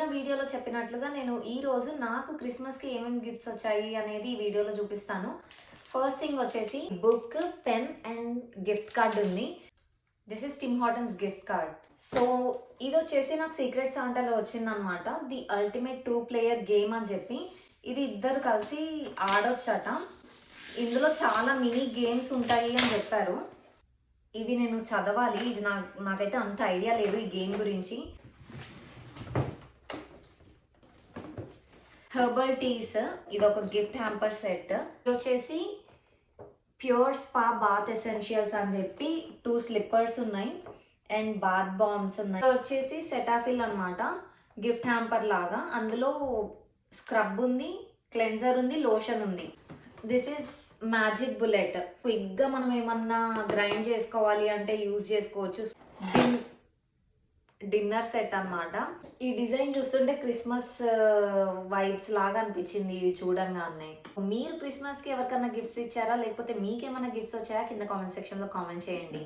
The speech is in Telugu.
నిన్న వీడియోలో చెప్పినట్లుగా నేను ఈ రోజు నాకు క్రిస్మస్కి ఏమేమి గిఫ్ట్స్ వచ్చాయి అనేది ఈ వీడియోలో చూపిస్తాను. ఫస్ట్ థింగ్ వచ్చేసి book, pen and gift card ఉంది. This is Tim Hortons gift card. So ఇది వచ్చేసి నాకు సీక్రెట్ సాంటాలో వచ్చిందనమాట. ది అల్టిమేట్ 2 ప్లేయర్ గేమ్ అని చెప్పి ఇది ఇద్దరు కలిసి ఆడొచ్చట. ఇందులో చాలా మినీ గేమ్స్ ఉంటాయి అని చెప్పారు. ఇవి నేను చదవాలి. ఇది నాకైతే అంత ఐడియా లేదు ఈ గేమ్ గురించి. హెర్బల్ టీస్, ఇది ఒక గిఫ్ట్ హ్యాంపర్ సెట్. ఇది వచ్చేసి ప్యూర్ స్పా బాత్ ఎసెన్షియల్స్ అని చెప్పి 2 స్లిప్పర్స్ ఉన్నాయి అండ్ బాత్ బాంబ్స్ ఉన్నాయి. ఇది వచ్చేసి సెటాఫిల్ అనమాట, గిఫ్ట్ హ్యాంపర్ లాగా. అందులో స్క్రబ్ ఉంది, క్లెన్జర్ ఉంది, లోషన్ ఉంది. This is magic bullet. క్విక్గా మనం ఏమన్నా గ్రైండ్ చేసుకోవాలి అంటే యూజ్ చేసుకోవచ్చు. డిన్నర్ సెట్ అన్నమాట. ఈ డిజైన్ చూస్తుంటే క్రిస్మస్ వైబ్స్ లాగా అనిపించింది ఇది చూడంగానే. మీరు క్రిస్మస్కి ఎవరికైనా గిఫ్ట్స్ ఇచ్చారా, లేకపోతే మీకేమైనా గిఫ్ట్స్ వచ్చాయా? కింద కామెంట్ సెక్షన్లో కామెంట్ చేయండి.